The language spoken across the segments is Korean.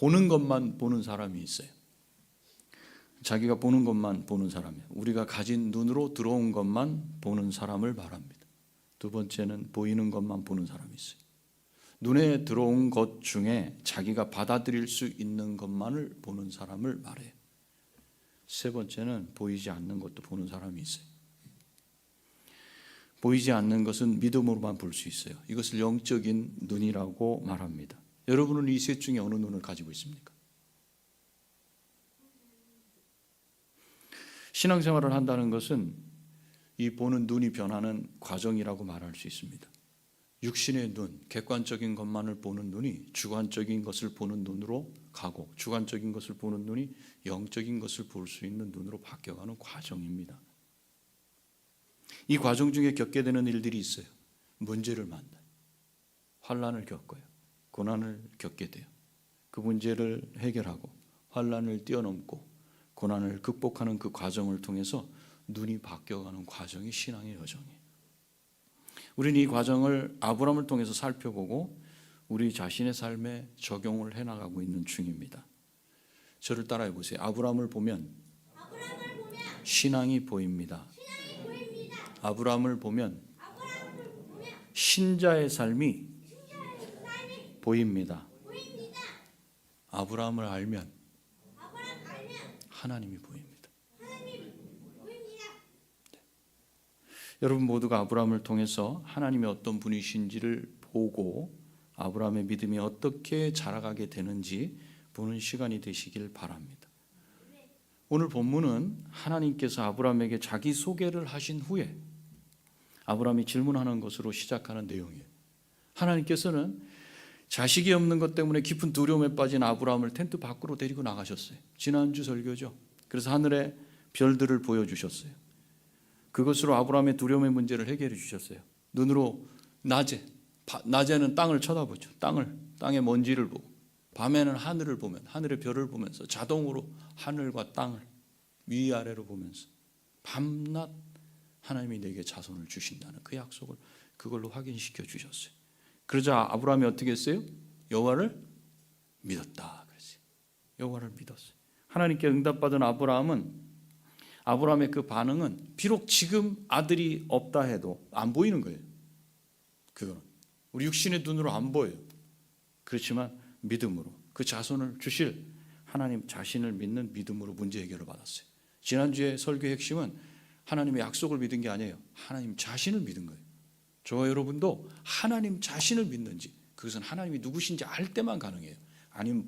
보는 것만 보는 사람이 있어요. 자기가 보는 것만 보는 사람이에요. 우리가 가진 눈으로 들어온 것만 보는 사람을 말합니다. 두 번째는 보이는 것만 보는 사람이 있어요. 눈에 들어온 것 중에 자기가 받아들일 수 있는 것만을 보는 사람을 말해요. 세 번째는 보이지 않는 것도 보는 사람이 있어요. 보이지 않는 것은 믿음으로만 볼 수 있어요. 이것을 영적인 눈이라고 말합니다. 여러분은 이 셋 중에 어느 눈을 가지고 있습니까? 신앙생활을 한다는 것은 이 보는 눈이 변하는 과정이라고 말할 수 있습니다. 육신의 눈, 객관적인 것만을 보는 눈이 주관적인 것을 보는 눈으로 가고, 주관적인 것을 보는 눈이 영적인 것을 볼 수 있는 눈으로 바뀌어가는 과정입니다. 이 과정 중에 겪게 되는 일들이 있어요. 문제를 만나요. 환난을 겪어요. 고난을 겪게 돼요. 그 문제를 해결하고 환난을 뛰어넘고 고난을 극복하는 그 과정을 통해서 눈이 바뀌어가는 과정이 신앙의 여정이에요. 우리는 이 과정을 아브라함을 통해서 살펴보고 우리 자신의 삶에 적용을 해나가고 있는 중입니다. 저를 따라해 보세요. 아브라함을 보면 신앙이 보입니다. 아브라함을 보면 신자의 삶이 보입니다. 아브라함을 알면 하나님이 보입니다. 네. 여러분 모두가 아브라함을 통해서 하나님이 어떤 분이신지를 보고 아브라함의 믿음이 어떻게 자라가게 되는지 보는 시간이 되시길 바랍니다. 오늘 본문은 하나님께서 아브라함에게 자기 소개를 하신 후에 아브라함이 질문하는 것으로 시작하는 내용이에요. 하나님께서는 자식이 없는 것 때문에 깊은 두려움에 빠진 아브라함을 텐트 밖으로 데리고 나가셨어요. 지난주 설교죠. 그래서 하늘의 별들을 보여주셨어요. 그것으로 아브라함의 두려움의 문제를 해결해 주셨어요. 눈으로 낮에는 땅을 쳐다보죠. 땅의 먼지를 보고, 밤에는 하늘을 보면 하늘의 별을 보면서 자동으로 하늘과 땅을 위아래로 보면서 밤낮 하나님이 내게 자손을 주신다는 그 약속을 그걸로 확인시켜 주셨어요. 그러자 아브라함이 어떻게 했어요? 여호와를 믿었다. 그랬어요. 여호와를 믿었어요. 하나님께 응답받은 아브라함의 그 반응은 비록 지금 아들이 없다 해도 안 보이는 거예요. 그거는 우리 육신의 눈으로 안 보여요. 그렇지만 믿음으로 그 자손을 주실 하나님 자신을 믿는 믿음으로 문제 해결을 받았어요. 지난주에 설교의 핵심은 하나님의 약속을 믿은 게 아니에요. 하나님 자신을 믿은 거예요. 저와 여러분도 하나님 자신을 믿는지, 그것은 하나님이 누구신지 알 때만 가능해요. 아니면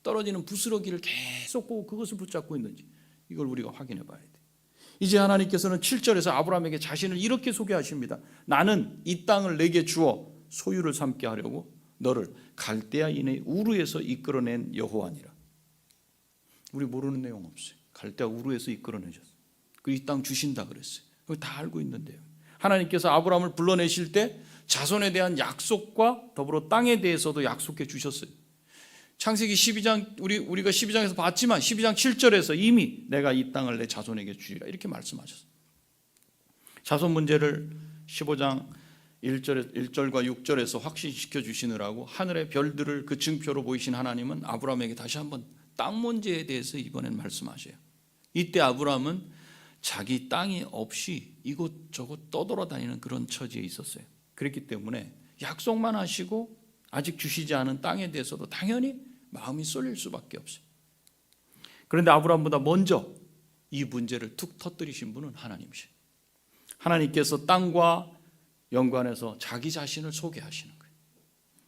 떨어지는 부스러기를 계속 보고 그것을 붙잡고 있는지, 이걸 우리가 확인해 봐야 돼요. 이제 하나님께서는 7절에서 아브라함에게 자신을 이렇게 소개하십니다. 나는 이 땅을 내게 주어 소유를 삼게 하려고 너를 갈대아인의 우르에서 이끌어낸 여호와니라. 우리 모르는 내용 없어요. 갈대아 우르에서 이끌어내셨어요. 이 땅 주신다 그랬어요. 그거 다 알고 있는데요. 하나님께서 아브라함을 불러내실 때 자손에 대한 약속과 더불어 땅에 대해서도 약속해 주셨어요. 창세기 12장 우리가 12장에서 봤지만 12장 7절에서 이미 내가 이 땅을 내 자손에게 주리라 이렇게 말씀하셨어요. 자손 문제를 15장 1절과 6절에서 확신시켜 주시느라고 하늘의 별들을 그 증표로 보이신 하나님은 아브라함에게 다시 한번 땅 문제에 대해서 이번엔 말씀하셔요. 이때 아브라함은 자기 땅이 없이 이곳저곳 떠돌아다니는 그런 처지에 있었어요. 그렇기 때문에 약속만 하시고 아직 주시지 않은 땅에 대해서도 당연히 마음이 쏠릴 수밖에 없어요. 그런데 아브라함보다 먼저 이 문제를 툭 터뜨리신 분은 하나님이시죠. 하나님께서 땅과 연관해서 자기 자신을 소개하시는 거예요.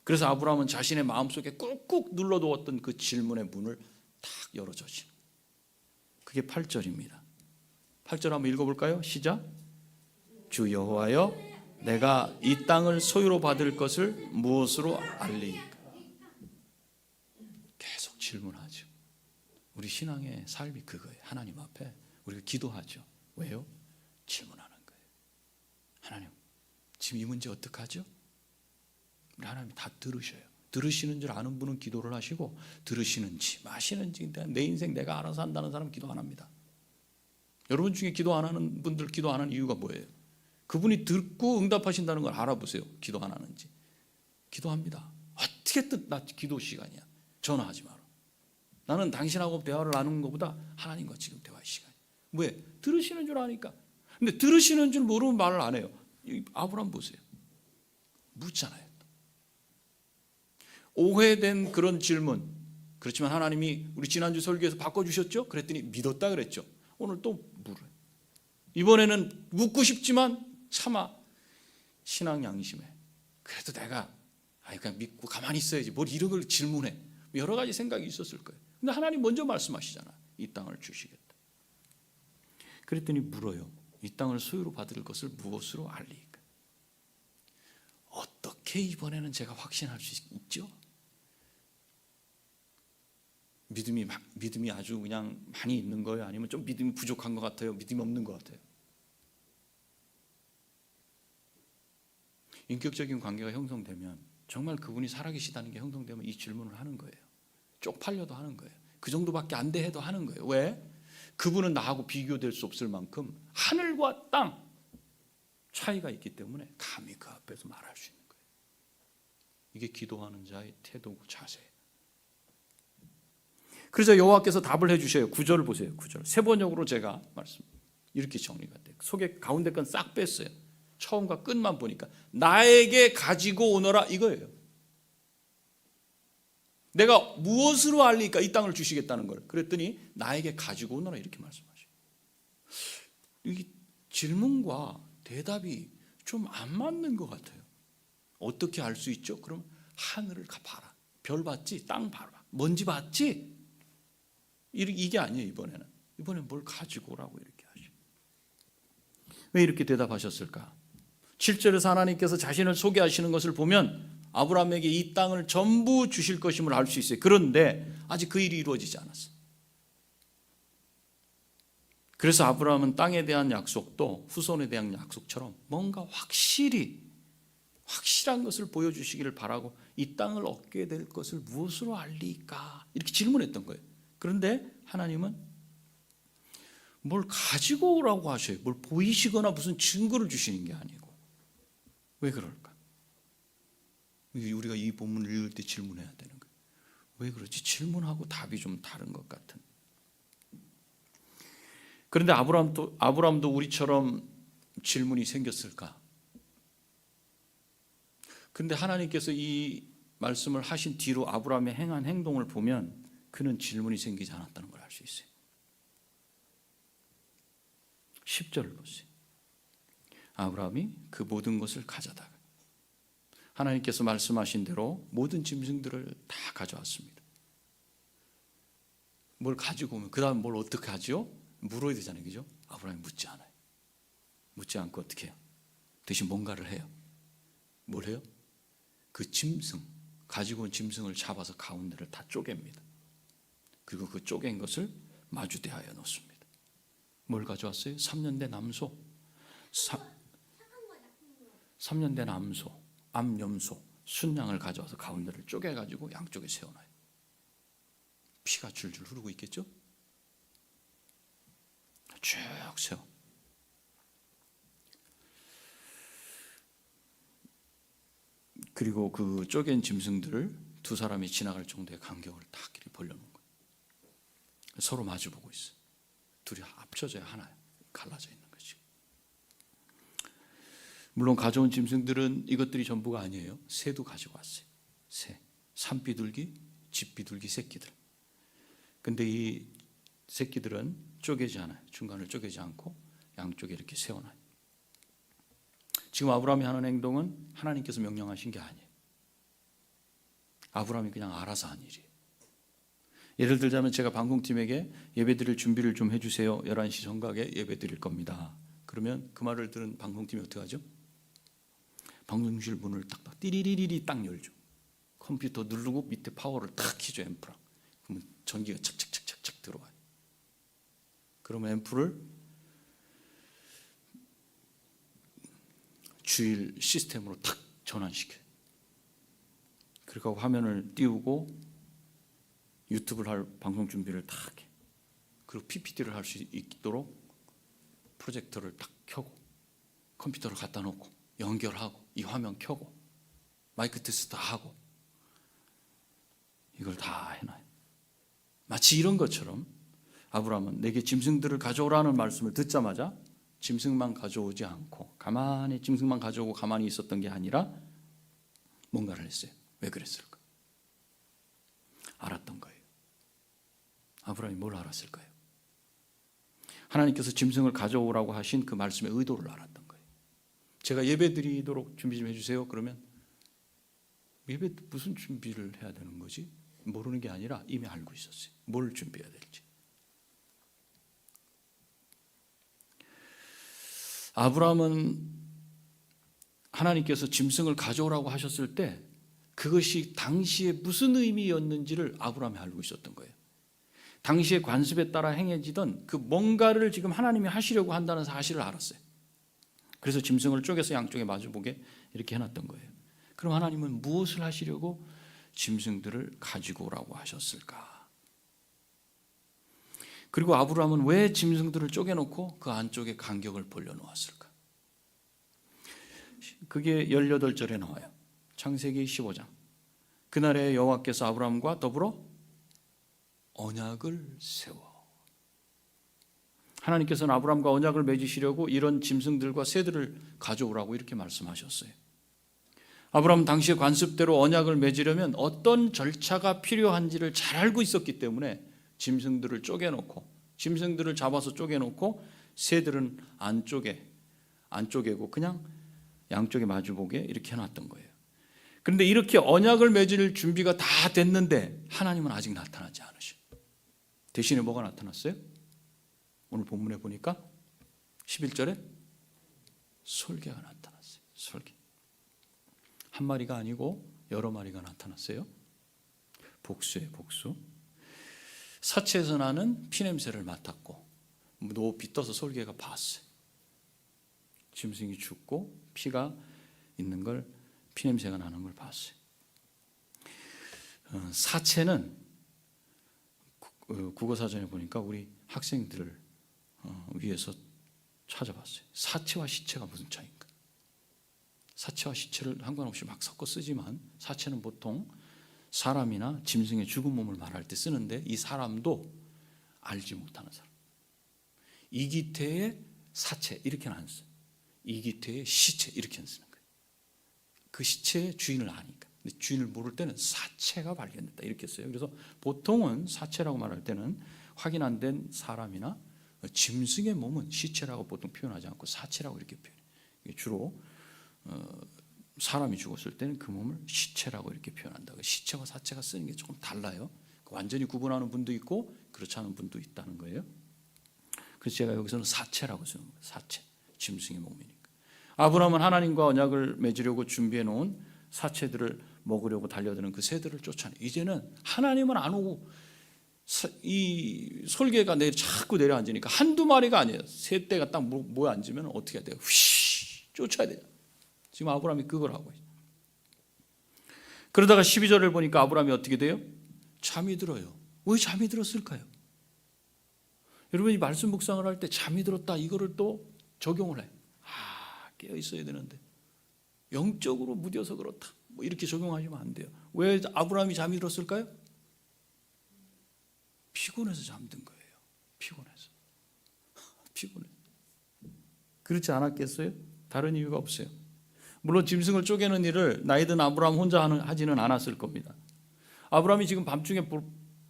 그래서 아브라함은 자신의 마음속에 꾹꾹 눌러두었던 그 질문의 문을 탁 열어주시는 거예요. 그게 8절입니다. 8절 한번 읽어볼까요? 시작. 주 여호와여, 내가 이 땅을 소유로 받을 것을 무엇으로 알리이까? 계속 질문하죠. 우리 신앙의 삶이 그거예요. 하나님 앞에 우리가 기도하죠. 왜요? 질문하는 거예요. 하나님, 지금 이 문제 어떡하죠? 우리 하나님 다 들으셔요. 들으시는 줄 아는 분은 기도를 하시고, 들으시는지 마시는지 내 인생 내가 알아서 한다는 사람은 기도 안 합니다. 여러분 중에 기도 안 하는 분들 기도 안 하는 이유가 뭐예요? 그분이 듣고 응답하신다는 걸 알아보세요. 기도 안 하는지. 기도합니다. 어떻게든 나 기도 시간이야. 전화하지 마라. 나는 당신하고 대화를 나누는 것보다 하나님과 지금 대화의 시간. 왜? 들으시는 줄 아니까. 근데 들으시는 줄 모르면 말을 안 해요. 아브라함 보세요. 묻잖아요. 오해된 그런 질문. 그렇지만 하나님이 우리 지난주 설교에서 바꿔주셨죠? 그랬더니 믿었다 그랬죠. 오늘 또 물어요. 이번에는 묻고 싶지만 차마 신앙 양심에 그래도 내가 그냥 믿고 가만히 있어야지 뭘 이런 걸 질문해. 여러 가지 생각이 있었을 거예요. 근데 하나님 먼저 말씀하시잖아. 이 땅을 주시겠다. 그랬더니 물어요. 이 땅을 소유로 받을 것을 무엇으로 알리까? 어떻게 이번에는 제가 확신할 수 있죠? 믿음이 아주 그냥 많이 있는 거예요? 아니면 좀 믿음이 부족한 것 같아요? 믿음이 없는 것 같아요? 인격적인 관계가 형성되면 정말 그분이 살아계시다는 게 형성되면 이 질문을 하는 거예요. 쪽팔려도 하는 거예요. 그 정도밖에 안 돼 해도 하는 거예요. 왜? 그분은 나하고 비교될 수 없을 만큼 하늘과 땅 차이가 있기 때문에 감히 그 앞에서 말할 수 있는 거예요. 이게 기도하는 자의 태도고 자세예요. 그래서 여호와께서 답을 해주셔요. 9절을 보세요. 9절. 세 번역으로 제가 말씀 이렇게 정리가 돼요. 속에 가운데 건 싹 뺐어요. 처음과 끝만 보니까 나에게 가지고 오너라 이거예요. 내가 무엇으로 알리까 이 땅을 주시겠다는 걸. 그랬더니 나에게 가지고 오너라 이렇게 말씀하셔요. 이 질문과 대답이 좀 안 맞는 것 같아요. 어떻게 알 수 있죠? 그럼 하늘을 봐라. 별 봤지? 땅 봐라. 먼지 봤지? 이게 아니에요. 이번에는 뭘 가지고 오라고 이렇게 하죠. 왜 이렇게 대답하셨을까? 7절에서 하나님께서 자신을 소개하시는 것을 보면 아브라함에게 이 땅을 전부 주실 것임을 알 수 있어요. 그런데 아직 그 일이 이루어지지 않았어요. 그래서 아브라함은 땅에 대한 약속도 후손에 대한 약속처럼 뭔가 확실한 것을 보여주시기를 바라고 이 땅을 얻게 될 것을 무엇으로 알리까? 이렇게 질문했던 거예요. 그런데 하나님은 뭘 가지고 오라고 하셔요. 뭘 보이시거나 무슨 증거를 주시는 게 아니고. 왜 그럴까? 우리가 이 본문을 읽을 때 질문해야 되는 거예요. 왜 그렇지? 질문하고 답이 좀 다른 것 같은. 그런데 아브라함도 우리처럼 질문이 생겼을까? 그런데 하나님께서 이 말씀을 하신 뒤로 아브라함의 행한 행동을 보면 그는 질문이 생기지 않았다는 걸 알 수 있어요. 10절을 보세요. 아브라함이 그 모든 것을 가져다가 하나님께서 말씀하신 대로 모든 짐승들을 다 가져왔습니다. 뭘 가지고 오면 그 다음 뭘 어떻게 하죠? 물어야 되잖아요. 그죠? 아브라함이 묻지 않아요. 묻지 않고 어떻게 해요? 대신 뭔가를 해요. 뭘 해요? 그 짐승, 가지고 온 짐승을 잡아서 가운데를 다 쪼갭니다. 그리고 그 쪼갠 것을 마주대하여 놓습니다. 뭘 가져왔어요? 3년 된 암소. 3년 된 암소, 암염소, 순양을 가져와서 가운데를 쪼개가지고 양쪽에 세워놔요. 피가 줄줄 흐르고 있겠죠? 쭉 세워. 그리고 그 쪼갠 짐승들을 두 사람이 지나갈 정도의 간격을 딱 이렇게 벌려놓은 거예요. 서로 마주보고 있어요. 둘이 합쳐져야 하나요. 갈라져 있는 거지. 물론 가져온 짐승들은 이것들이 전부가 아니에요. 새도 가지고 왔어요. 새, 산비둘기, 집비둘기 새끼들. 근데 이 새끼들은 쪼개지 않아요. 중간을 쪼개지 않고 양쪽에 이렇게 세워놔요. 지금 아브라함이 하는 행동은 하나님께서 명령하신 게 아니에요. 아브라함이 그냥 알아서 한 일이에요. 예를 들자면 제가 방송팀에게 예배드릴 준비를 좀 해주세요. 11시 정각에 예배드릴 겁니다. 그러면 그 말을 들은 방송팀이 어떻게 하죠? 방송실 문을 딱딱 띠리리리리 딱 열죠. 컴퓨터 누르고 밑에 파워를 탁 키죠. 앰프랑. 그러면 전기가 착착착착착 들어와요. 그러면 앰프를 주일 시스템으로 탁 전환시켜요. 그리고 화면을 띄우고 유튜브를 할 방송 준비를 탁 해. 그리고 PPT를 할 수 있도록 프로젝터를 딱 켜고 컴퓨터를 갖다 놓고 연결하고 이 화면 켜고 마이크 테스트 하고 이걸 다 해놔요. 마치 이런 것처럼 아브라함은 내게 짐승들을 가져오라는 말씀을 듣자마자 짐승만 가져오지 않고 가만히 짐승만 가져오고 가만히 있었던 게 아니라 뭔가를 했어요. 왜 그랬을까? 알았던 거예요. 아브라함이 뭘 알았을까요? 하나님께서 짐승을 가져오라고 하신 그 말씀의 의도를 알았던 거예요. 제가 예배 드리도록 준비 좀 해주세요. 그러면 예배 무슨 준비를 해야 되는 거지? 모르는 게 아니라 이미 알고 있었어요. 뭘 준비해야 될지. 아브라함은 하나님께서 짐승을 가져오라고 하셨을 때 그것이 당시에 무슨 의미였는지를 아브라함이 알고 있었던 거예요. 당시의 관습에 따라 행해지던 그 뭔가를 지금 하나님이 하시려고 한다는 사실을 알았어요. 그래서 짐승을 쪼개서 양쪽에 마주보게 이렇게 해놨던 거예요. 그럼 하나님은 무엇을 하시려고 짐승들을 가지고 오라고 하셨을까? 그리고 아브라함은 왜 짐승들을 쪼개놓고 그 안쪽에 간격을 벌려놓았을까? 그게 18절에 나와요. 창세기 15장. 그날에 여호와께서 아브라함과 더불어 언약을 세워. 하나님께서는 아브라함과 언약을 맺으시려고 이런 짐승들과 새들을 가져오라고 이렇게 말씀하셨어요. 아브라함은 당시의 관습대로 언약을 맺으려면 어떤 절차가 필요한지를 잘 알고 있었기 때문에 짐승들을 쪼개놓고 짐승들을 잡아서 쪼개놓고 새들은 안 쪼개고 그냥 양쪽에 마주보게 이렇게 해놨던 거예요. 그런데 이렇게 언약을 맺을 준비가 다 됐는데 하나님은 아직 나타나지 않으셔. 대신에 뭐가 나타났어요? 오늘 본문에 보니까 11절에 솔개가 나타났어요. 솔개. 한 마리가 아니고 여러 마리가 나타났어요. 복수예요, 복수. 사체에서 나는 피냄새를 맡았고 높이 떠서 솔개가 봤어요. 짐승이 죽고 피가 있는 걸, 피냄새가 나는 걸 봤어요. 사체는 국어사전에 보니까 우리 학생들을 위해서 찾아봤어요. 사체와 시체가 무슨 차이인가? 사체와 시체를 상관없이 막 섞어 쓰지만 사체는 보통 사람이나 짐승의 죽은 몸을 말할 때 쓰는데 이 사람도 알지 못하는 사람. 이기태의 사체 이렇게는 안 써요. 이기태의 시체 이렇게는 쓰는 거예요. 그 시체의 주인을 아니까. 근데 주인을 모를 때는 사체가 발견됐다 이렇게 써요. 그래서 보통은 사체라고 말할 때는 확인 안 된 사람이나 짐승의 몸은 시체라고 보통 표현하지 않고 사체라고 이렇게 표현해요. 주로 사람이 죽었을 때는 그 몸을 시체라고 이렇게 표현한다. 시체와 사체가 쓰는 게 조금 달라요. 완전히 구분하는 분도 있고 그렇지 않은 분도 있다는 거예요. 그래서 제가 여기서는 사체라고 쓰는 거예요. 사체, 짐승의 몸이니까. 아브라함은 하나님과 언약을 맺으려고 준비해 놓은 사체들을 먹으려고 달려드는 그 새들을 쫓아내. 이제는 하나님은 안 오고 이 솔개가 자꾸 내려앉으니까 한두 마리가 아니에요. 새 떼가 딱 모여 앉으면 어떻게 해야 돼요? 휘 쫓아야 돼요. 지금 아브라함이 그걸 하고 있어요. 그러다가 12절을 보니까 아브라함이 어떻게 돼요? 잠이 들어요. 왜 잠이 들었을까요? 여러분 이 말씀 묵상을 할 때 잠이 들었다 이거를 또 적용을 해요. 깨어 있어야 되는데 영적으로 무뎌서 그렇다. 뭐 이렇게 적용하시면 안 돼요. 왜 아브라함이 잠이 들었을까요? 피곤해서 잠든 거예요. 피곤해서. 그렇지 않았겠어요? 다른 이유가 없어요. 물론 짐승을 쪼개는 일을 나이든 아브라함 혼자 하지는 않았을 겁니다. 아브라함이 지금 밤중에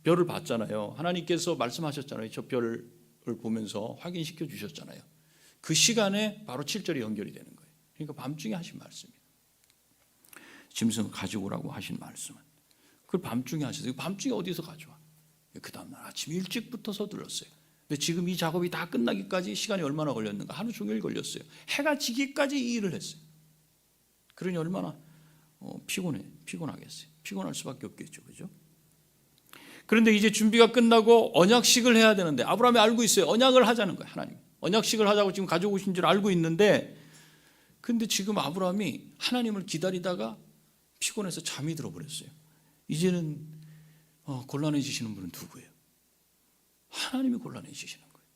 별을 봤잖아요. 하나님께서 말씀하셨잖아요. 저 별을 보면서 확인시켜 주셨잖아요. 그 시간에 바로 7절이 연결이 되는 거예요. 그러니까 밤중에 하신 말씀이에요. 짐승을 가지고 오라고 하신 말씀은 그걸 밤중에 하셨어요. 밤중에 어디서 가져와? 그 다음날 아침 일찍부터 서둘렀어요. 근데 지금 이 작업이 다 끝나기까지 시간이 얼마나 걸렸는가? 하루 종일 걸렸어요. 해가 지기까지 이 일을 했어요. 그러니 얼마나 피곤하겠어요. 피곤할 수밖에 없겠죠. 그죠? 그런데 이제 준비가 끝나고 언약식을 해야 되는데 아브라함이 알고 있어요. 언약을 하자는 거예요. 하나님. 언약식을 하자고 지금 가져오신 줄 알고 있는데 근데 지금 아브라함이 하나님을 기다리다가 피곤해서 잠이 들어버렸어요. 이제는 곤란해지시는 분은 누구예요? 하나님이 곤란해지시는 거예요.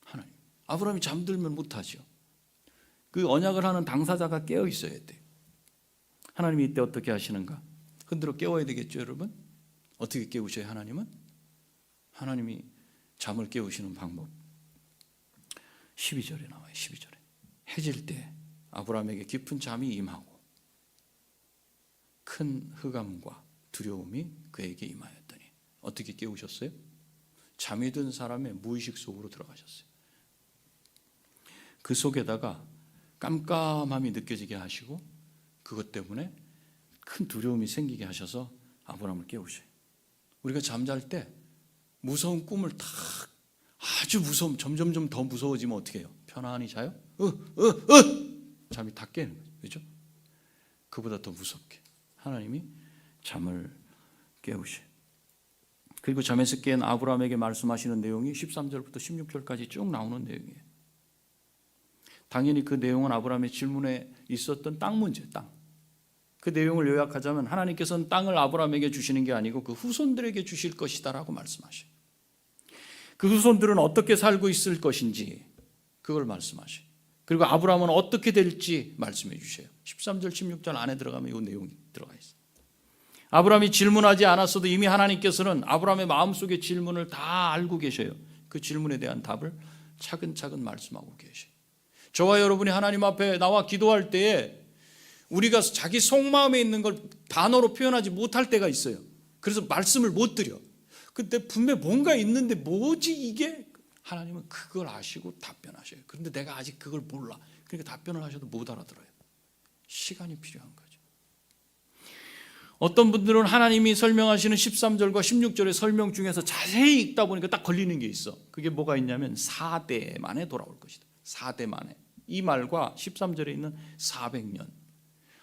하나님. 아브라함이 잠들면 못하죠. 그 언약을 하는 당사자가 깨어 있어야 돼요. 하나님이 이때 어떻게 하시는가? 흔들어 깨워야 되겠죠, 여러분? 어떻게 깨우셔요? 하나님은? 하나님이 잠을 깨우시는 방법 12절에 나와요. 12절에 해질 때 아브라함에게 깊은 잠이 임하고 큰 흑암과 두려움이 그에게 임하였더니 어떻게 깨우셨어요? 잠이 든 사람의 무의식 속으로 들어가셨어요. 그 속에다가 깜깜함이 느껴지게 하시고 그것 때문에 큰 두려움이 생기게 하셔서 아브라함을 깨우셔요. 우리가 잠잘 때 무서운 꿈을 탁 아주 무서움 점점점 더 무서워지면 어떻게 해요? 편안히 자요? 잠이 다 깨는 거죠. 그렇죠? 그보다 더 무섭게 하나님이 잠을 깨우셔요. 그리고 잠에서 깬 아브라함에게 말씀하시는 내용이 13절부터 16절까지 쭉 나오는 내용이에요. 당연히 그 내용은 아브라함의 질문에 있었던 땅 문제, 땅. 그 내용을 요약하자면 하나님께서는 땅을 아브라함에게 주시는 게 아니고 그 후손들에게 주실 것이다라고 말씀하셔요. 그 후손들은 어떻게 살고 있을 것인지 그걸 말씀하셔요. 그리고 아브라함은 어떻게 될지 말씀해 주셔요. 13절, 16절 안에 들어가면 이 내용이 들어가 있어요. 아브라함이 질문하지 않았어도 이미 하나님께서는 아브라함의 마음속의 질문을 다 알고 계셔요. 그 질문에 대한 답을 차근차근 말씀하고 계셔요. 저와 여러분이 하나님 앞에 나와 기도할 때에 우리가 자기 속마음에 있는 걸 단어로 표현하지 못할 때가 있어요. 그래서 말씀을 못 드려. 근데 분명 뭔가 있는데 뭐지 이게? 하나님은 그걸 아시고 답변하셔요. 그런데 내가 아직 그걸 몰라. 그러니까 답변을 하셔도 못 알아들어요. 시간이 필요한 거죠. 어떤 분들은 하나님이 설명하시는 13절과 16절의 설명 중에서 자세히 읽다 보니까 딱 걸리는 게 있어. 그게 뭐가 있냐면 4대 만에 돌아올 것이다. 4대 만에. 이 말과 13절에 있는 400년.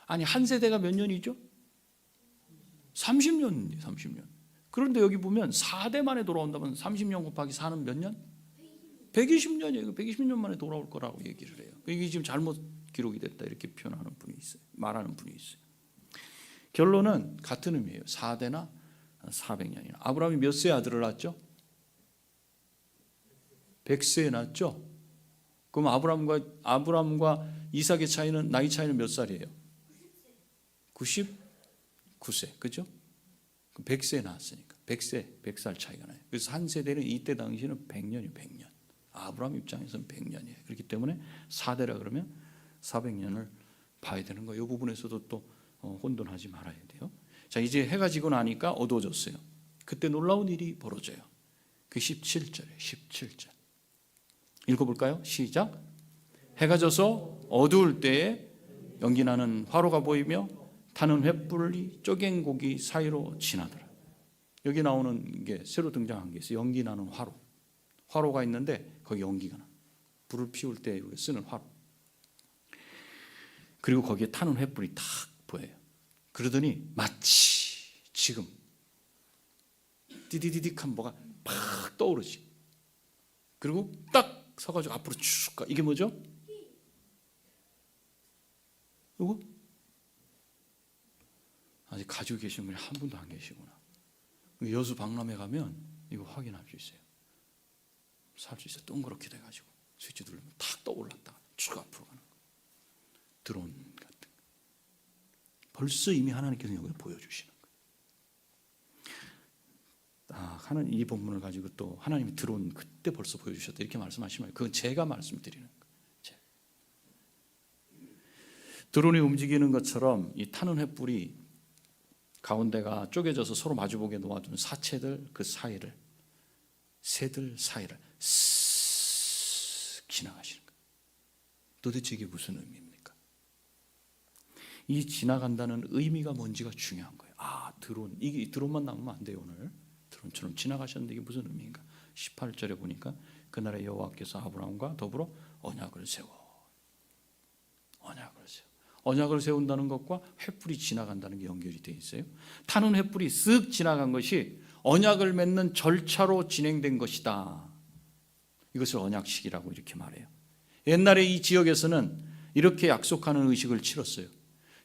아니 한 세대가 몇 년이죠? 30년이에요. 30년. 그런데 여기 보면 4대 만에 돌아온다면 30년 곱하기 4는 몇 년? 120년이에요. 120년 만에 돌아올 거라고 얘기를 해요. 이게 지금 잘못 기록이 됐다 이렇게 표현하는 분이 있어요. 말하는 분이 있어요. 결론은 같은 의미예요. 4대나 400년이나. 아브라함이 몇 세에 아들을 낳았죠? 100세에 낳았죠? 그럼 아브라함과 이삭의 차이는 나이 차이는 몇 살이에요? 99세. 그죠? 100세에 낳았으니까. 100살 차이가 나요. 그래서 한 세대는 이때 당시는 100년이 100년. 아브라함 입장에서는 100년이에요. 그렇기 때문에 4대라 그러면 400년을 봐야 되는 거예요. 이 부분에서도 또 혼돈하지 말아야 돼요. 자, 이제 해가 지고 나니까 어두워졌어요. 그때 놀라운 일이 벌어져요. 그 17절에 17절. 읽어볼까요? 시작. 해가 져서 어두울 때에 연기나는 화로가 보이며 타는 횃불이 쪼갠 고기 사이로 지나더라. 여기 나오는 게 새로 등장한 게 있어요. 연기나는 화로. 화로가 있는데 거기 연기가 나. 불을 피울 때 쓰는 화로. 그리고 거기에 타는 횃불이 탁 보여요. 그러더니 마치 지금 디디디딕한 뭐가 팍 떠오르지. 그리고 딱 서가지고 앞으로 쭉 가. 이게 뭐죠? 이거? 아직 가지고 계신 분이 한 분도 안 계시구나. 여수 박람회 가면 이거 확인할 수 있어요. 살 수 있어요. 동그랗게 돼가지고 스위치 누르면 탁 떠올랐다가 쭉 앞으로 가는 거. 드론 같은 거. 벌써 이미 하나님께서 여기서 보여주시는 거예요. 하는 이 본문을 가지고 또 하나님이 드론 그때 벌써 보여주셨다 이렇게 말씀하시면 그건 제가 말씀드리는 거예요. 드론이 움직이는 것처럼 이 타는 횃불이 가운데가 쪼개져서 서로 마주보게 놓아둔 사체들 그 사이를 새들 사이를 쓱 지나가시는 거예요. 도대체 이게 무슨 의미입니까? 이 지나간다는 의미가 뭔지가 중요한 거예요. 드론. 이게 드론만 나오면 안 돼요. 오늘 드론처럼 지나가셨는데 이게 무슨 의미인가? 18절에 보니까 그날에 여호와께서 아브라함과 더불어 언약을 세워. 언약을 세운다는 것과 횃불이 지나간다는 게 연결이 되어 있어요. 타는 횃불이 쓱 지나간 것이 언약을 맺는 절차로 진행된 것이다. 이것을 언약식이라고 이렇게 말해요. 옛날에 이 지역에서는 이렇게 약속하는 의식을 치렀어요.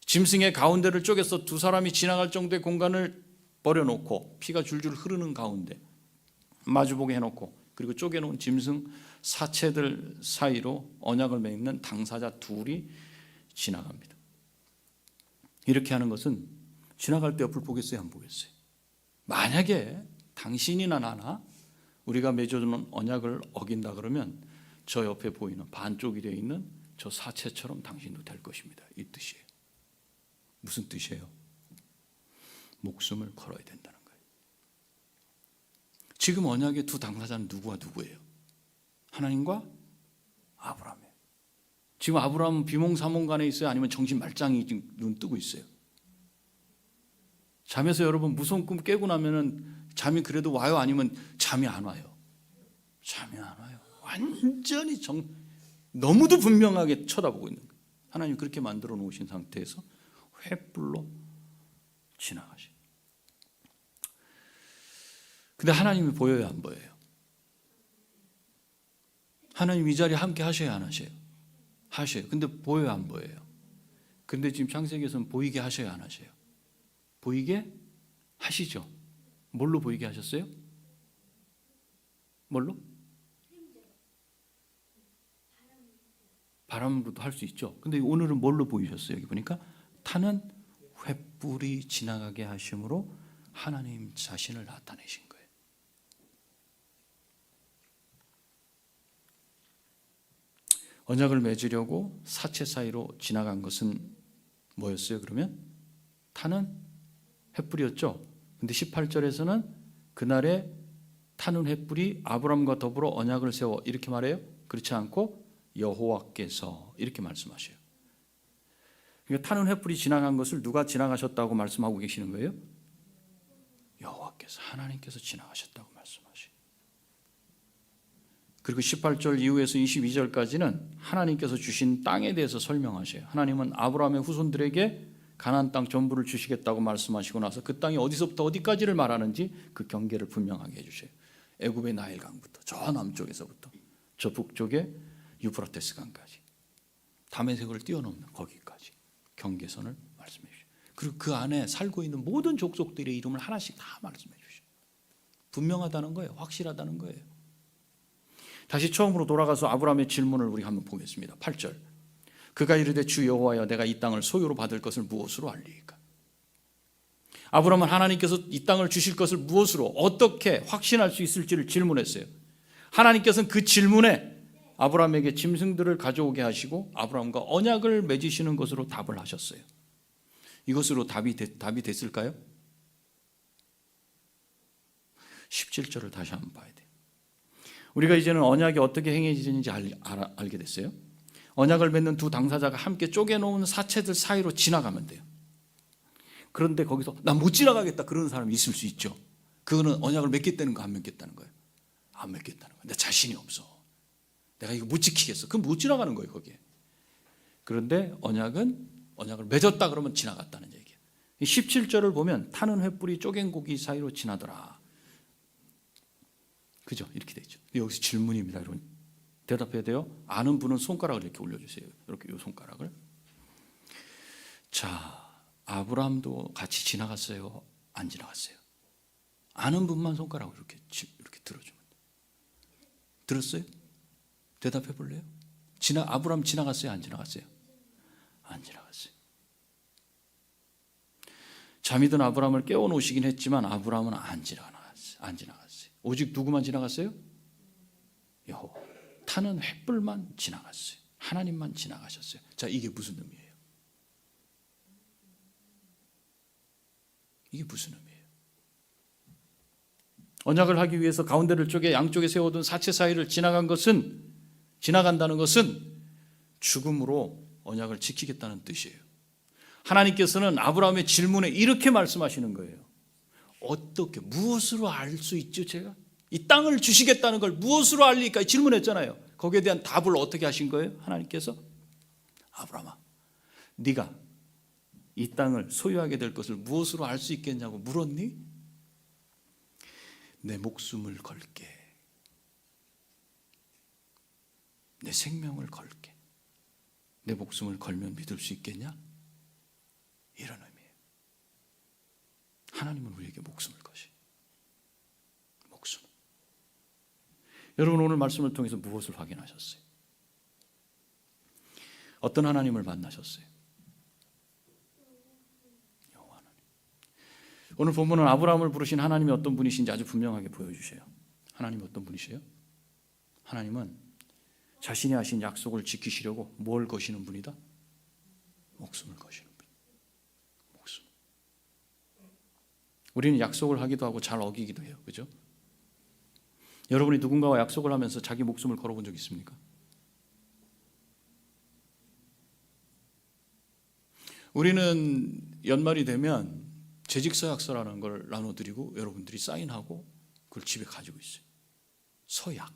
짐승의 가운데를 쪼개서 두 사람이 지나갈 정도의 공간을 버려놓고 피가 줄줄 흐르는 가운데 마주보게 해놓고 그리고 쪼개놓은 짐승 사체들 사이로 언약을 맺는 당사자 둘이 지나갑니다. 이렇게 하는 것은 지나갈 때 옆을 보겠어요? 안 보겠어요? 만약에 당신이나 나나 우리가 맺어주는 언약을 어긴다 그러면 저 옆에 보이는 반쪽이 되어 있는 저 사체처럼 당신도 될 것입니다. 이 뜻이에요. 무슨 뜻이에요? 목숨을 걸어야 된다는 거예요. 지금 언약의 두 당사자는 누구와 누구예요? 하나님과 아브라함이에요. 지금 아브라함은 비몽사몽간에 있어요? 아니면 정신 말짱이 지금 눈 뜨고 있어요? 잠에서 여러분 무서운 꿈 깨고 나면은 잠이 그래도 와요? 아니면 잠이 안 와요? 잠이 안 와요. 완전히 너무도 분명하게 쳐다보고 있는 거예요. 하나님 그렇게 만들어 놓으신 상태에서 횃불로 지나가셔요. 근데 하나님이 보여요, 안 보여요? 하나님 이 자리에 함께 하셔야 안 하셔요? 하셔요. 근데 보여요, 안 보여요? 근데 지금 창세기에서는 보이게 하셔야 안 하셔요? 보이게 하시죠. 뭘로 보이게 하셨어요? 뭘로? 바람으로도 할 수 있죠. 근데 오늘은 뭘로 보이셨어요? 여기 보니까 타는 횃불이 지나가게 하심으로 하나님 자신을 나타내신 거예요. 언약을 맺으려고 사체 사이로 지나간 것은 뭐였어요? 그러면 타는 횃불이었죠. 근데 18절에서는 그날에 타는 횃불이 아브람과 더불어 언약을 세워 이렇게 말해요. 그렇지 않고 여호와께서 이렇게 말씀하셔요. 그러니까 타는 횃불이 지나간 것을 누가 지나가셨다고 말씀하고 계시는 거예요? 여호와께서, 하나님께서 지나가셨다고 말씀하셔요. 그리고 18절 이후에서 22절까지는 하나님께서 주신 땅에 대해서 설명하셔요. 하나님은 아브라함의 후손들에게 가나안 땅 전부를 주시겠다고 말씀하시고 나서 그 땅이 어디서부터 어디까지를 말하는지 그 경계를 분명하게 해주셔요. 애굽의 나일강부터 저 남쪽에서부터 저 북쪽의 유프라테스 강까지 다메섹을 뛰어넘는 거기까지 경계선을 말씀해 주셔요. 그리고 그 안에 살고 있는 모든 족속들의 이름을 하나씩 다 말씀해 주셔요. 분명하다는 거예요. 확실하다는 거예요. 다시 처음으로 돌아가서 아브라함의 질문을 우리 한번 보겠습니다. 8절. 그가 이르되 주 여호와여 내가 이 땅을 소유로 받을 것을 무엇으로 알리이까? 아브라함은 하나님께서 이 땅을 주실 것을 무엇으로 어떻게 확신할 수 있을지를 질문했어요. 하나님께서는 그 질문에 아브라함에게 짐승들을 가져오게 하시고 아브라함과 언약을 맺으시는 것으로 답을 하셨어요. 이것으로 답이 됐을까요? 17절을 다시 한번 봐야 돼요. 우리가 이제는 언약이 어떻게 행해지는지 알게 됐어요. 언약을 맺는 두 당사자가 함께 쪼개놓은 사체들 사이로 지나가면 돼요. 그런데 거기서 나 못 지나가겠다 그러는 사람이 있을 수 있죠. 그거는 언약을 맺겠다는 거 안 맺겠다는 거예요? 안 맺겠다는 거예요. 내 자신이 없어. 내가 이거 못 지키겠어. 그럼 못 지나가는 거예요, 거기에. 그런데 언약을 맺었다 그러면 지나갔다는 얘기예요. 17절을 보면 타는 횃불이 쪼갠 고기 사이로 지나더라. 그죠? 이렇게 되죠. 여기서 질문입니다, 여러분. 대답해야 돼요. 아는 분은 손가락을 이렇게 올려주세요. 이렇게 이 손가락을. 자, 아브라함도 같이 지나갔어요? 안 지나갔어요? 아는 분만 손가락을 이렇게 들어주면 돼요. 들었어요? 대답해 볼래요? 아브라함 지나갔어요? 안 지나갔어요? 안 지나갔어요. 잠이 든 아브라함을 깨워놓으시긴 했지만 아브라함은 안 지나갔어요. 오직 누구만 지나갔어요? 여호와. 타는 횃불만 지나갔어요. 하나님만 지나가셨어요. 자, 이게 무슨 의미예요? 이게 무슨 의미예요? 언약을 하기 위해서 가운데를 쪼개 양쪽에 세워둔 사체 사이를 지나간다는 것은 죽음으로 언약을 지키겠다는 뜻이에요. 하나님께서는 아브라함의 질문에 이렇게 말씀하시는 거예요. 어떻게, 무엇으로 알 수 있죠, 제가? 이 땅을 주시겠다는 걸 무엇으로 알리까 질문했잖아요. 거기에 대한 답을 어떻게 하신 거예요? 하나님께서 아브라함아, 네가 이 땅을 소유하게 될 것을 무엇으로 알 수 있겠냐고 물었니? 내 목숨을 걸게. 내 생명을 걸게. 내 목숨을 걸면 믿을 수 있겠냐? 이런 의미예요. 하나님은 우리에게 목숨을 거시. 목숨. 여러분 오늘 말씀을 통해서 무엇을 확인하셨어요? 어떤 하나님을 만나셨어요? 여호와 하나님. 오늘 본문은 아브라함을 부르신 하나님이 어떤 분이신지 아주 분명하게 보여주셔요. 하나님이 어떤 분이세요? 하나님은 자신이 하신 약속을 지키시려고 뭘 거시는 분이다? 목숨을 거시는 분. 목숨. 우리는 약속을 하기도 하고 잘 어기기도 해요. 그죠? 여러분이 누군가와 약속을 하면서 자기 목숨을 걸어본 적 있습니까? 우리는 연말이 되면 재직서약서라는 걸 나눠드리고 여러분들이 사인하고 그걸 집에 가지고 있어요. 서약.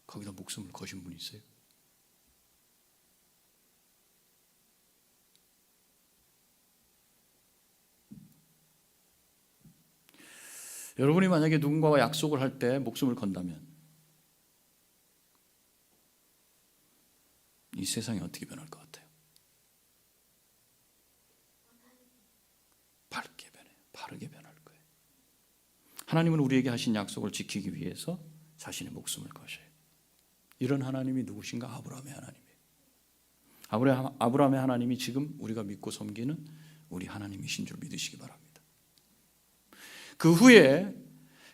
거기다 목숨을 거신 분이 있어요. 여러분이 만약에 누군가와 약속을 할 때 목숨을 건다면 이 세상이 어떻게 변할 것 같아요? 바르게 변할 거예요. 하나님은 우리에게 하신 약속을 지키기 위해서 자신의 목숨을 거셔요. 이런 하나님이 누구신가? 아브라함의 하나님이에요. 아브라함의 하나님이 지금 우리가 믿고 섬기는 우리 하나님이신 줄 믿으시기 바랍니다.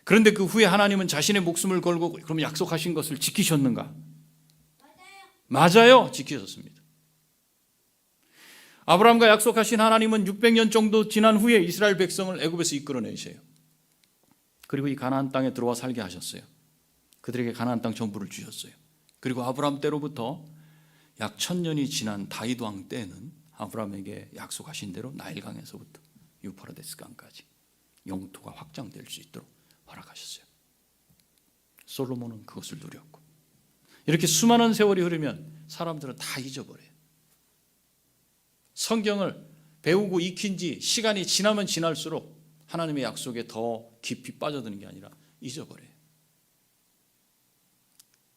그런데 그 후에 하나님은 자신의 목숨을 걸고 그럼 약속하신 것을 지키셨는가? 맞아요. 지키셨습니다. 아브라함과 약속하신 하나님은 600년 정도 지난 후에 이스라엘 백성을 애굽에서 이끌어내셔요. 그리고 이 가나안 땅에 들어와 살게 하셨어요. 그들에게 가나안 땅 전부를 주셨어요. 그리고 아브라함 때로부터 약 1000년이 지난 다윗 왕 때는 아브라함에게 약속하신 대로 나일강에서부터 유프라데스 강까지 영토가 확장될 수 있도록 허락하셨어요. 솔로몬은 그것을 누렸고, 이렇게 수많은 세월이 흐르면 사람들은 다 잊어버려요. 성경을 배우고 익힌 지 시간이 지나면 지날수록 하나님의 약속에 더 깊이 빠져드는 게 아니라 잊어버려요.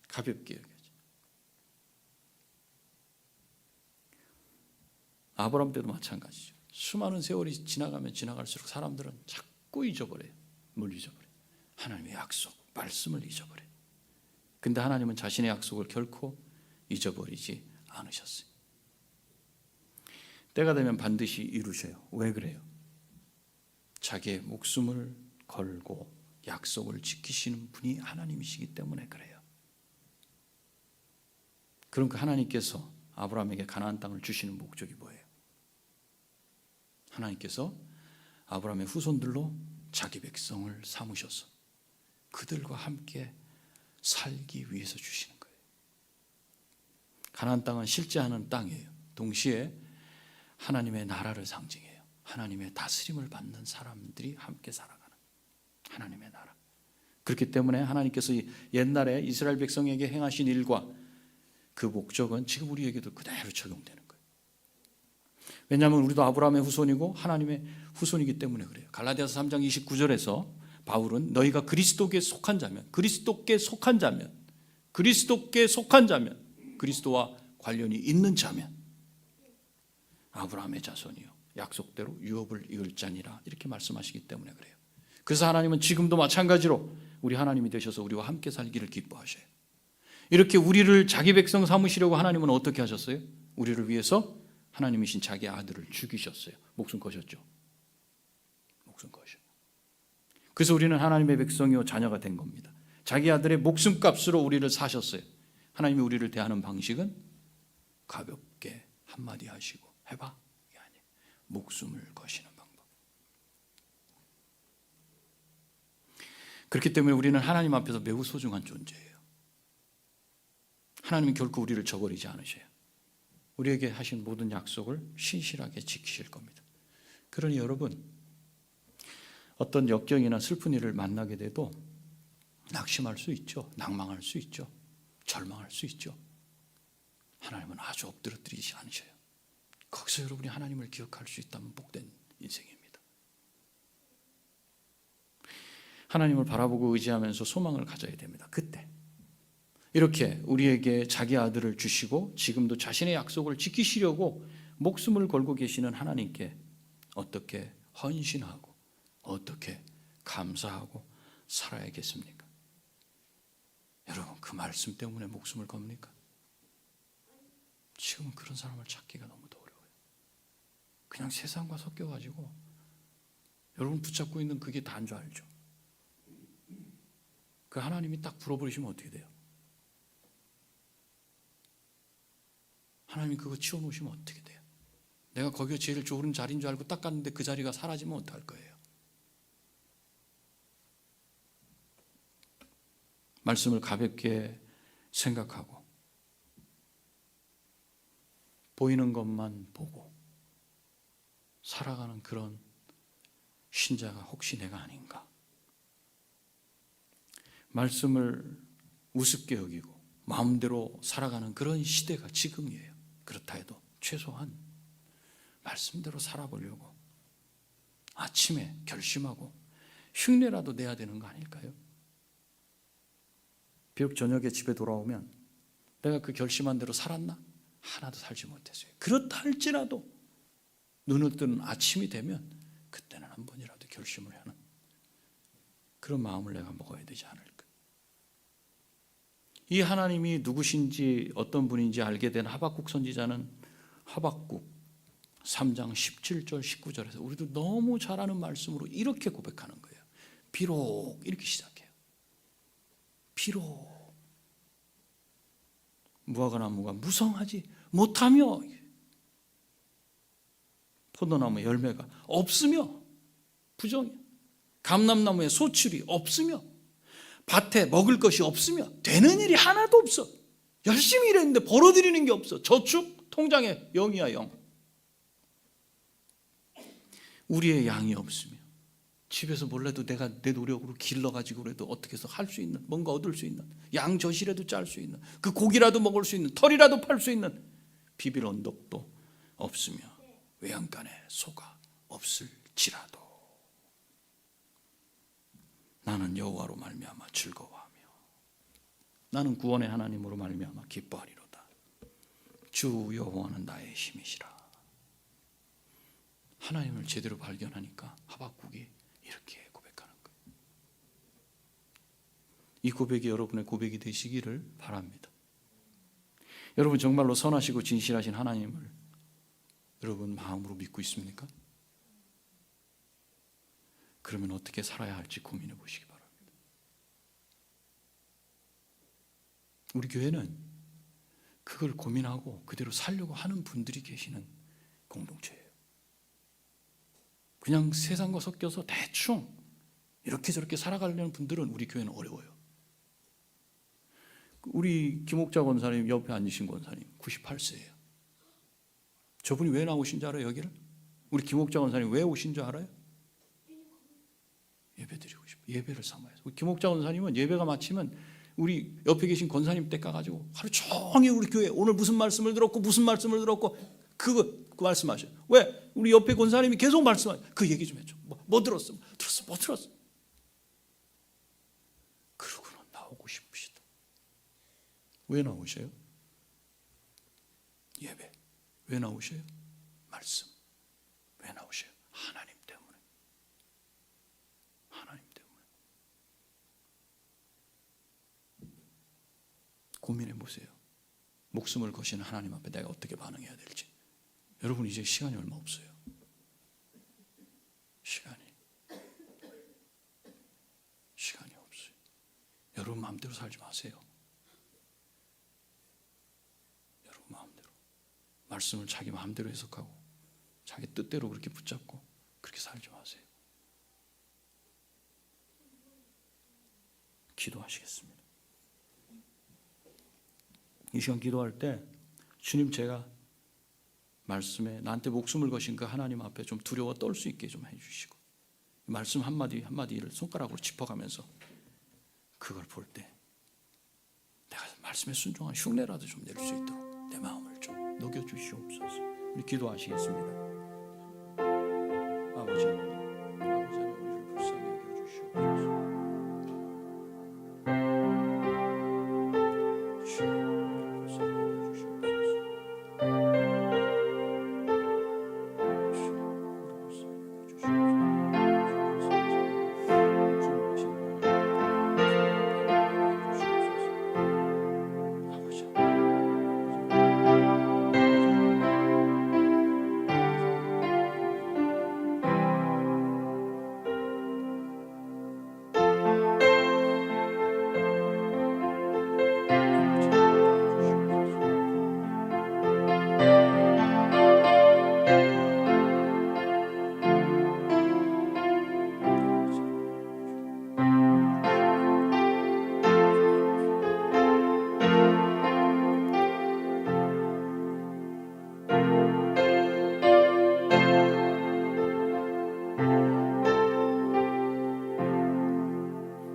가볍게 여겨져. 아브라함 때도 마찬가지죠. 수많은 세월이 지나가면 지나갈수록 사람들은 자꾸 잊어버려요. 뭘 잊어버려요? 하나님의 약속, 말씀을 잊어버려요. 근데 하나님은 자신의 약속을 결코 잊어버리지 않으셨어요. 때가 되면 반드시 이루셔요. 왜 그래요? 자기의 목숨을 걸고 약속을 지키시는 분이 하나님이시기 때문에 그래요. 그럼 그 하나님께서 아브라함에게 가나안 땅을 주시는 목적이 뭐예요? 하나님께서 아브라함의 후손들로 자기 백성을 삼으셔서 그들과 함께 살기 위해서 주시는 거예요. 가나안 땅은 실제하는 땅이에요. 동시에 하나님의 나라를 상징해요. 하나님의 다스림을 받는 사람들이 함께 살아가는 하나님의 나라. 그렇기 때문에 하나님께서 옛날에 이스라엘 백성에게 행하신 일과 그 목적은 지금 우리에게도 그대로 적용되는 거예요. 왜냐하면 우리도 아브라함의 후손이고 하나님의 후손이기 때문에 그래요. 갈라디아서 3장 29절에서 바울은 너희가 그리스도께 속한 자면 그리스도와 관련이 있는 자면 아브라함의 자손이요 약속대로 유업을 이을 자니라 이렇게 말씀하시기 때문에 그래요. 그래서 하나님은 지금도 마찬가지로 우리 하나님이 되셔서 우리와 함께 살기를 기뻐하셔요. 이렇게 우리를 자기 백성 삼으시려고 하나님은 어떻게 하셨어요? 우리를 위해서 하나님이신 자기 아들을 죽이셨어요. 목숨 거셨죠. 목숨 거셔. 그래서 우리는 하나님의 백성이요 자녀가 된 겁니다. 자기 아들의 목숨값으로 우리를 사셨어요. 하나님이 우리를 대하는 방식은 가볍게 한마디 하시고 해봐 이게 아니에요. 목숨을 거시는 방법. 그렇기 때문에 우리는 하나님 앞에서 매우 소중한 존재예요. 하나님은 결코 우리를 저버리지 않으셔요. 우리에게 하신 모든 약속을 신실하게 지키실 겁니다. 그러니 여러분, 어떤 역경이나 슬픈 일을 만나게 돼도 낙심할 수 있죠. 낭망할 수 있죠. 절망할 수 있죠. 하나님은 아주 엎드러뜨리지 않으셔요. 거기서 여러분이 하나님을 기억할 수 있다면 복된 인생입니다. 하나님을 바라보고 의지하면서 소망을 가져야 됩니다. 그때 이렇게 우리에게 자기 아들을 주시고 지금도 자신의 약속을 지키시려고 목숨을 걸고 계시는 하나님께 어떻게 헌신하고 어떻게 감사하고 살아야겠습니까? 여러분, 그 말씀 때문에 목숨을 겁니까? 지금은 그런 사람을 찾기가 너무 어려워요. 그냥 세상과 섞여가지고 여러분 붙잡고 있는 그게 다인 줄 알죠? 그 하나님이 딱 불어버리시면 어떻게 돼요? 하나님이 그거 치워놓으시면 어떻게 돼요? 내가 거기가 제일 좋은 자리인 줄 알고 딱 갔는데 그 자리가 사라지면 어떡할 거예요? 말씀을 가볍게 생각하고 보이는 것만 보고 살아가는 그런 신자가 혹시 내가 아닌가? 말씀을 우습게 여기고 마음대로 살아가는 그런 시대가 지금이에요. 그렇다 해도 최소한 말씀대로 살아보려고 아침에 결심하고 흉내라도 내야 되는 거 아닐까요? 비록 저녁에 집에 돌아오면 내가 그 결심한 대로 살았나? 하나도 살지 못했어요. 그렇다 할지라도 눈을 뜨는 아침이 되면 그때는 한 번이라도 결심을 하는 그런 마음을 내가 먹어야 되지 않을까. 이 하나님이 누구신지 어떤 분인지 알게 된 하박국 선지자는 하박국 3장 17절 19절에서 우리도 너무 잘 아는 말씀으로 이렇게 고백하는 거예요. 비록 이렇게 시작해요. 비록 무화과 나무가 무성하지 못하며 포도나무 열매가 없으며 부정이야. 감람나무에 소출이 없으며 밭에 먹을 것이 없으며 되는 일이 하나도 없어. 열심히 일했는데 벌어들이는 게 없어. 저축 통장에 0이야 0. 우리의 양이 없으며 집에서 몰라도 내가 내 노력으로 길러가지고 그래도 어떻게 해서 할 수 있는 뭔가 얻을 수 있는 양 젖이라도 짤 수 있는 그 고기라도 먹을 수 있는 털이라도 팔 수 있는 비빌 언덕도 없으며 외양간에 소가 없을지라도 나는 여호와로 말미암아 즐거워하며 나는 구원의 하나님으로 말미암아 기뻐하리로다. 주 여호와는 나의 힘이시라. 하나님을 제대로 발견하니까 하박국이 이렇게 고백하는 거예요. 이 고백이 여러분의 고백이 되시기를 바랍니다. 여러분 정말로 선하시고 진실하신 하나님을 여러분 마음으로 믿고 있습니까? 그러면 어떻게 살아야 할지 고민해 보시기 바랍니다. 우리 교회는 그걸 고민하고 그대로 살려고 하는 분들이 계시는 공동체예요. 그냥 세상과 섞여서 대충 이렇게 저렇게 살아가려는 분들은 우리 교회는 어려워요. 우리 김옥자 권사님 옆에 앉으신 권사님 98세예요. 저분이 왜 나오신 줄 알아요? 여기를? 우리 김옥자 권사님 왜 오신 줄 알아요? 예배 드리고 싶어요. 예배를 삼아요. 우리 김옥자 권사님은 예배가 마치면 우리 옆에 계신 권사님 댁 가가지고 하루 종일 우리 교회 오늘 무슨 말씀을 들었고 무슨 말씀을 들었고 그 말씀하셔요. 왜? 우리 옆에 권사님이 계속 말씀하셔요. 그 얘기 좀 해줘. 뭐 들었어? 뭐 들었어? 그러고는 나오고 싶으시다. 왜 나오셔요? 예배. 왜 나오셔요? 말씀. 왜 나오셔요? 하나님 때문에. 하나님 때문에. 고민해 보세요. 목숨을 거시는 하나님 앞에 내가 어떻게 반응해야 될지. 여러분 이제 시간이 얼마 없어요. 시간이 없어요. 여러분 마음대로 살지 마세요. 여러분 마음대로. 말씀을 자기 마음대로 해석하고 자기 뜻대로 그렇게 붙잡고 그렇게 살지 마세요. 기도하시겠습니다. 이 시간 기도할 때 주님 제가 말씀에 나한테 목숨을 거신 그 하나님 앞에 좀 두려워 떨 수 있게 좀 해주시고 말씀 한마디 한마디를 손가락으로 짚어가면서 그걸 볼 때 내가 말씀에 순종한 흉내라도 좀 낼 수 있도록 내 마음을 좀 녹여주시옵소서. 우리 기도하시겠습니다. 아버지 하나님 우리를 불쌍히 여겨주시옵소서.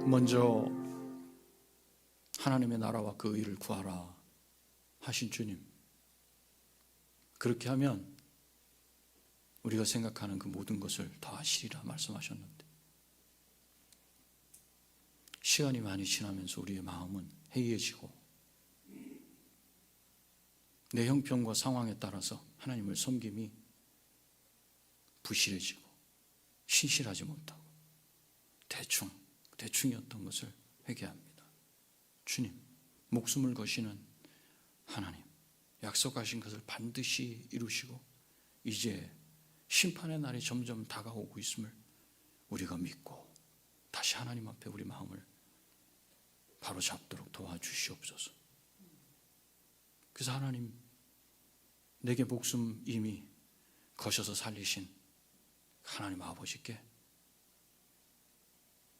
먼저 하나님의 나라와 그 의를 구하라 하신 주님, 그렇게 하면 우리가 생각하는 그 모든 것을 더하시리라 말씀하셨는데, 시간이 많이 지나면서 우리의 마음은 해이해지고 내 형편과 상황에 따라서 하나님을 섬김이 부실해지고 신실하지 못하고 대충이었던 것을 회개합니다. 주님, 목숨을 거시는 하나님, 약속하신 것을 반드시 이루시고 이제 심판의 날이 점점 다가오고 있음을 우리가 믿고 다시 하나님 앞에 우리 마음을 바로잡도록 도와주시옵소서. 그래서 하나님, 내게 목숨 이미 거셔서 살리신 하나님 아버지께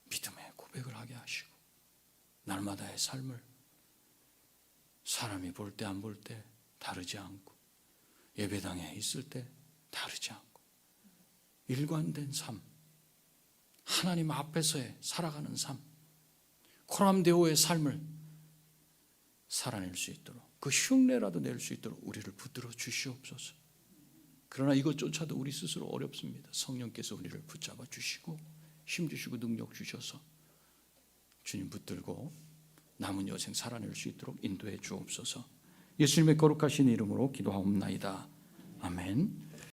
믿음의 고백을 하게 하시고 날마다의 삶을 사람이 볼 때 안 볼 때 다르지 않고 예배당에 있을 때 다르지 않고 일관된 삶, 하나님 앞에서의 살아가는 삶, 코람데오의 삶을 살아낼 수 있도록, 그 흉내라도 낼 수 있도록 우리를 붙들어 주시옵소서. 그러나 이것조차도 우리 스스로 어렵습니다. 성령께서 우리를 붙잡아 주시고 힘 주시고 능력 주셔서 주님 붙들고 남은 여생 살아낼 수 있도록 인도해 주옵소서. 예수님의 거룩하신 이름으로 기도하옵나이다. 아멘.